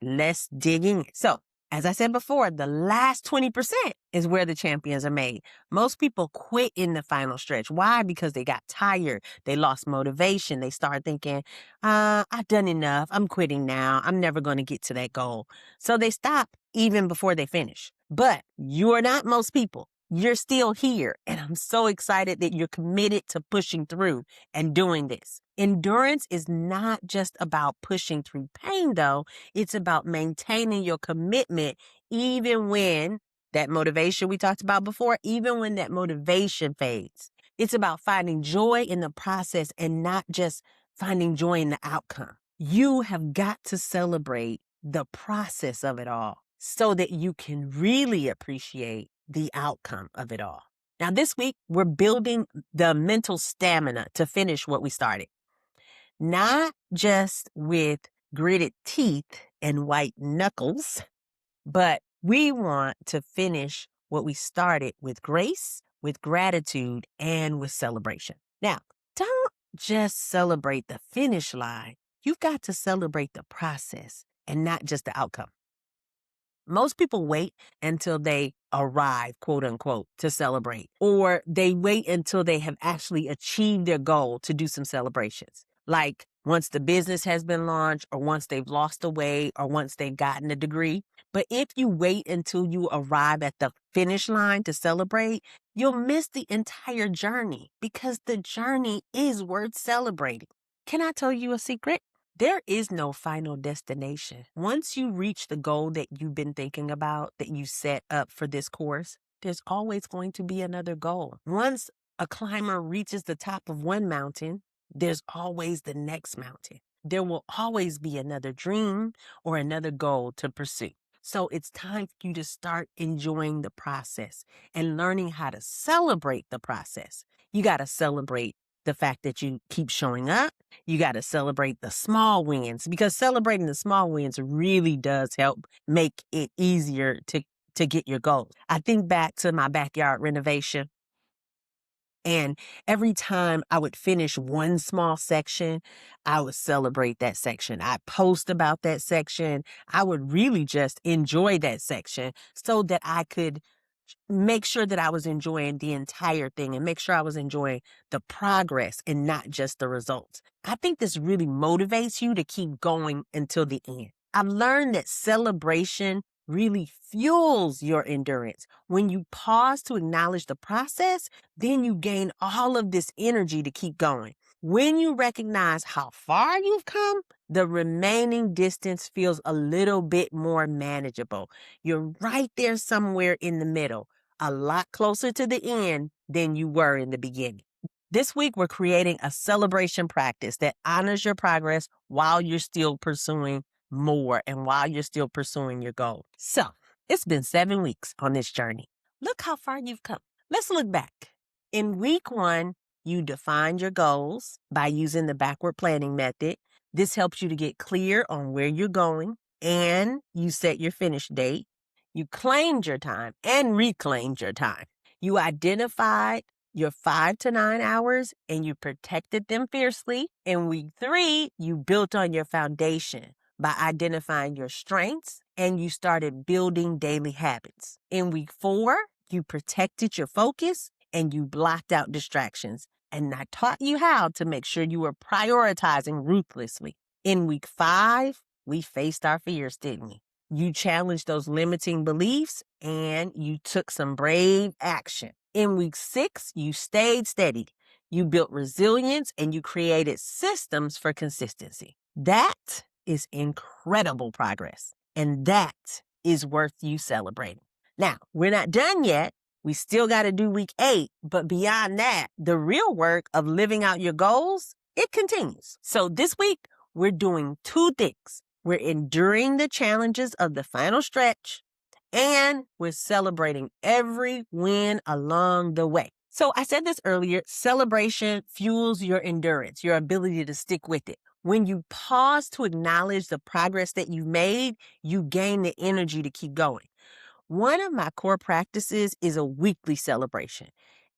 Let's dig in. So, as I said before, the last 20% is where the champions are made. Most people quit in the final stretch. Why? Because they got tired. They lost motivation. They start thinking, I've done enough. I'm quitting now. I'm never going to get to that goal. So they stop even before they finish. But you're not most people. You're still here. And I'm so excited that you're committed to pushing through and doing this. Endurance is not just about pushing through pain, though. It's about maintaining your commitment even when that motivation we talked about before, even when that motivation fades. It's about finding joy in the process and not just finding joy in the outcome. You have got to celebrate the process of it all so that you can really appreciate the outcome of it all. Now, this week, we're building the mental stamina to finish what we started. Not just with gritted teeth and white knuckles, but we want to finish what we started with grace, with gratitude, and with celebration. Now, don't just celebrate the finish line. You've got to celebrate the process and not just the outcome. Most people wait until they arrive, quote unquote, to celebrate, or they wait until they have actually achieved their goal to do some celebrations. Like once the business has been launched, or once they've lost the weight, or once they've gotten a degree. But if you wait until you arrive at the finish line to celebrate, you'll miss the entire journey because the journey is worth celebrating. Can I tell you a secret? There is no final destination. Once you reach the goal that you've been thinking about, that you set up for this course, there's always going to be another goal. Once a climber reaches the top of one mountain, there's always the next mountain. There will always be another dream or another goal to pursue. So it's time for you to start enjoying the process and learning how to celebrate the process. You got to celebrate the fact that you keep showing up. You got to celebrate the small wins, because celebrating the small wins really does help make it easier to get your goals. I think back to my backyard renovation. And every time I would finish one small section, I would celebrate that section. I'd post about that section. I would really just enjoy that section so that I could make sure that I was enjoying the entire thing and make sure I was enjoying the progress and not just the results. I think this really motivates you to keep going until the end. I've learned that celebration really fuels your endurance. When you pause to acknowledge the process, then you gain all of this energy to keep going. When you recognize how far you've come, the remaining distance feels a little bit more manageable. You're right there somewhere in the middle, a lot closer to the end than you were in the beginning. This week, we're creating a celebration practice that honors your progress while you're still pursuing more and while you're still pursuing your goal. So, it's been 7 weeks on this journey. Look how far you've come. Let's look back. In week 1, you defined your goals by using the backward planning method. This helps you to get clear on where you're going, and you set your finish date. You claimed your time and reclaimed your time. You identified your 5 to 9 hours and you protected them fiercely. In week 3, you built on your foundation by identifying your strengths and you started building daily habits. In week 4, you protected your focus and you blocked out distractions. And I taught you how to make sure you were prioritizing ruthlessly. In week 5, we faced our fears, didn't we? You challenged those limiting beliefs and you took some brave action. In week 6, you stayed steady. You built resilience and you created systems for consistency. That is incredible progress. And that is worth you celebrating. Now, we're not done yet. We still got to do week 8. But beyond that, the real work of living out your goals, it continues. So this week, we're doing 2 things. We're enduring the challenges of the final stretch, and we're celebrating every win along the way. So I said this earlier, celebration fuels your endurance, your ability to stick with it. When you pause to acknowledge the progress that you've made, you gain the energy to keep going. One of my core practices is a weekly celebration.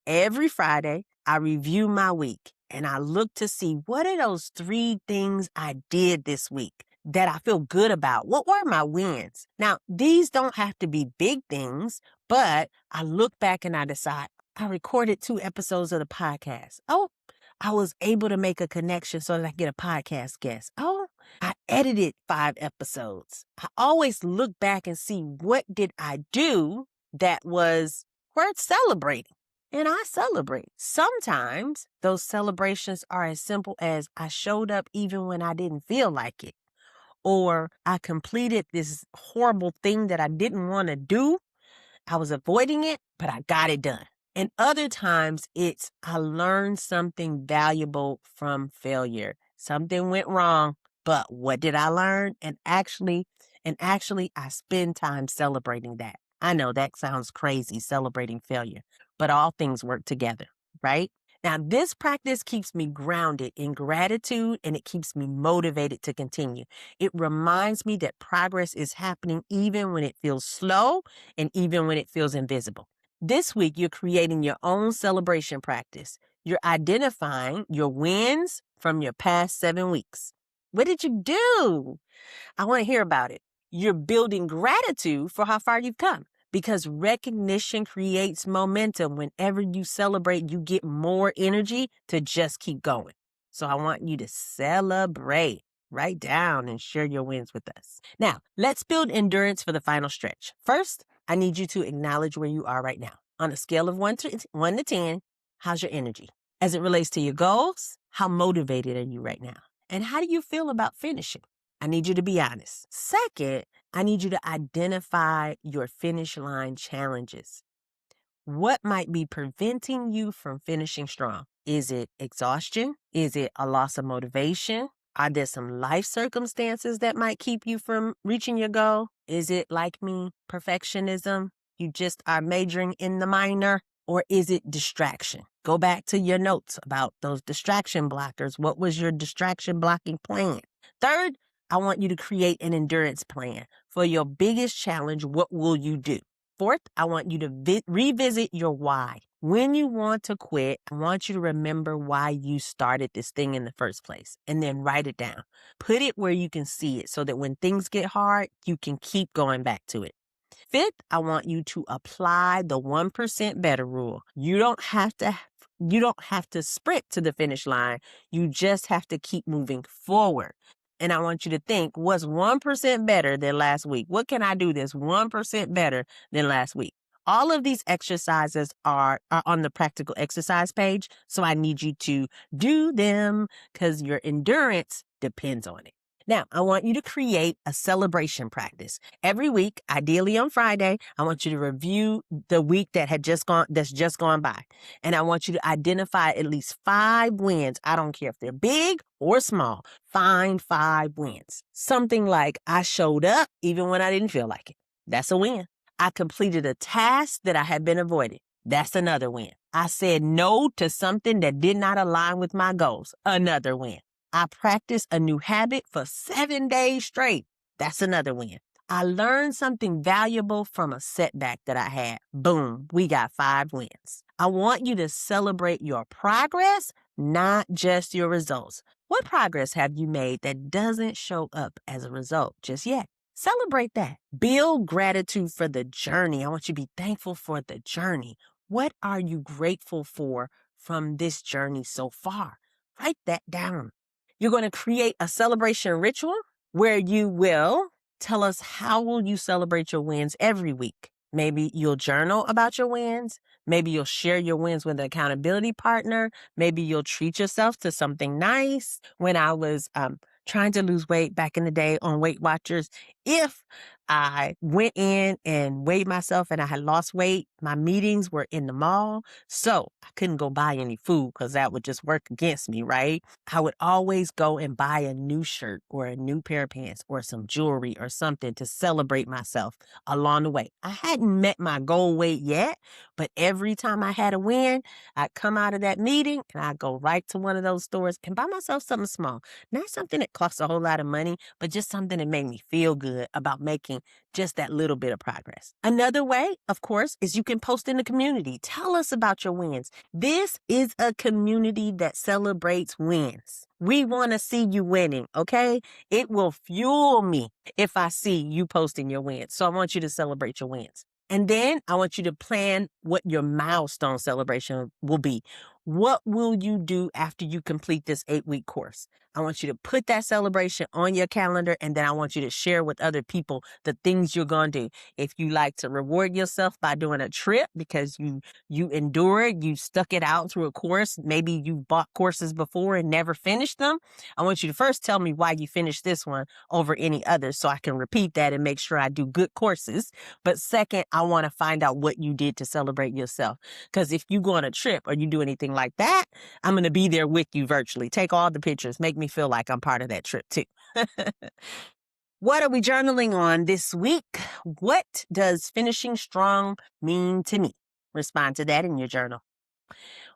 Every Friday, I review my week and I look to see what are those 3 things I did this week that I feel good about? What were my wins? Now, these don't have to be big things, but I look back and I decide, I recorded 2 episodes of the podcast. Oh, I was able to make a connection so that I can get a podcast guest. Oh, I edited 5 episodes. I always look back and see what did I do that was worth celebrating. And I celebrate. Sometimes those celebrations are as simple as I showed up even when I didn't feel like it, or I completed this horrible thing that I didn't want to do. I was avoiding it, but I got it done. And other times it's I learned something valuable from failure. Something went wrong, but what did I learn? And actually I spend time celebrating that. I know that sounds crazy, celebrating failure, but all things work together, right? Now, this practice keeps me grounded in gratitude and it keeps me motivated to continue. It reminds me that progress is happening even when it feels slow and even when it feels invisible. This week, you're creating your own celebration practice. You're identifying your wins from your past 7 weeks. What did you do? I want to hear about it. You're building gratitude for how far you've come because recognition creates momentum. Whenever you celebrate, you get more energy to just keep going. So I want you to celebrate. Write down and share your wins with us. Now, let's build endurance for the final stretch. First, I need you to acknowledge where you are right now. On a scale of 1 to 10, how's your energy? As it relates to your goals, how motivated are you right now? And how do you feel about finishing? I need you to be honest. Second, I need you to identify your finish line challenges. What might be preventing you from finishing strong? Is it exhaustion? Is it a loss of motivation? Are there some life circumstances that might keep you from reaching your goal? Is it, like me, perfectionism? You just are majoring in the minor? Or is it distraction? Go back to your notes about those distraction blockers. What was your distraction blocking plan? Third, I want you to create an endurance plan. For your biggest challenge, what will you do? Fourth, I want you to revisit your why. When you want to quit, I want you to remember why you started this thing in the first place and then write it down. Put it where you can see it so that when things get hard, you can keep going back to it. Fifth, I want you to apply the 1% better rule. You don't have to sprint to the finish line. You just have to keep moving forward. And I want you to think, what's 1% better than last week? What can I do that's 1% better than last week? All of these exercises are on the practical exercise page. So I need you to do them because your endurance depends on it. Now, I want you to create a celebration practice. Every week, ideally on Friday, I want you to review the week that's just gone by. And I want you to identify at least 5 wins. I don't care if they're big or small. Find 5 wins. Something like I showed up even when I didn't feel like it. That's a win. I completed a task that I had been avoiding. That's another win. I said no to something that did not align with my goals. Another win. I practiced a new habit for 7 days straight. That's another win. I learned something valuable from a setback that I had. Boom, we got 5 wins. I want you to celebrate your progress, not just your results. What progress have you made that doesn't show up as a result just yet? Celebrate that. Build gratitude for the journey. I want you to be thankful for the journey. What are you grateful for from this journey so far? Write that down. You're going to create a celebration ritual where you will tell us how will you celebrate your wins every week. Maybe you'll journal about your wins. Maybe you'll share your wins with an accountability partner. Maybe you'll treat yourself to something nice. When I was trying to lose weight back in the day on Weight Watchers, if I went in and weighed myself and I had lost weight, my meetings were in the mall. So I couldn't go buy any food because that would just work against me, right? I would always go and buy a new shirt or a new pair of pants or some jewelry or something to celebrate myself along the way. I hadn't met my goal weight yet, but every time I had a win, I'd come out of that meeting and I'd go right to one of those stores and buy myself something small. Not something that costs a whole lot of money, but just something that made me feel good about making just that little bit of progress. Another way, of course, is you can post in the community. Tell us about your wins. This is a community that celebrates wins. We want to see you winning, okay? It will fuel me if I see you posting your wins. So I want you to celebrate your wins. And then I want you to plan what your milestone celebration will be. What will you do after you complete this 8-week course? I want you to put that celebration on your calendar, and then I want you to share with other people the things you're going to do. If you like to reward yourself by doing a trip because you endured, you stuck it out through a course, maybe you bought courses before and never finished them, I want you to first tell me why you finished this one over any others so I can repeat that and make sure I do good courses. But second, I want to find out what you did to celebrate yourself. Because if you go on a trip or you do anything like that, I'm going to be there with you virtually. Take all the pictures. Make me feel like I'm part of that trip too. What are we journaling on this week? What does finishing strong mean to me? Respond to that in your journal.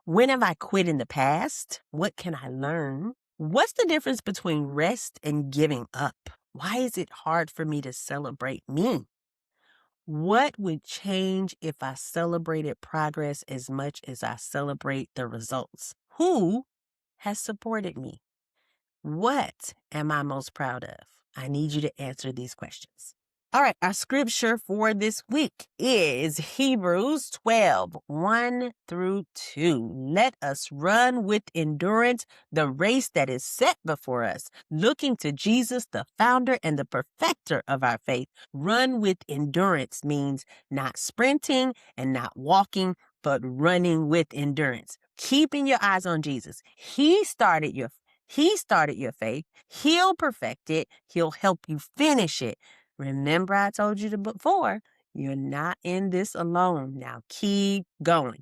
When have I quit in the past? What can I learn? What's the difference between rest and giving up? Why is it hard for me to celebrate me? What would change if I celebrated progress as much as I celebrate the results? Who has supported me? What am I most proud of? I need you to answer these questions. All right, our scripture for this week is Hebrews 12, 1 through 2. Let us run with endurance the race that is set before us, looking to Jesus, the founder and the perfecter of our faith. Run with endurance means not sprinting and not walking, but running with endurance. Keeping your eyes on Jesus. He started your faith. He'll perfect it. He'll help you finish it. Remember, I told you before, you're not in this alone. Now keep going.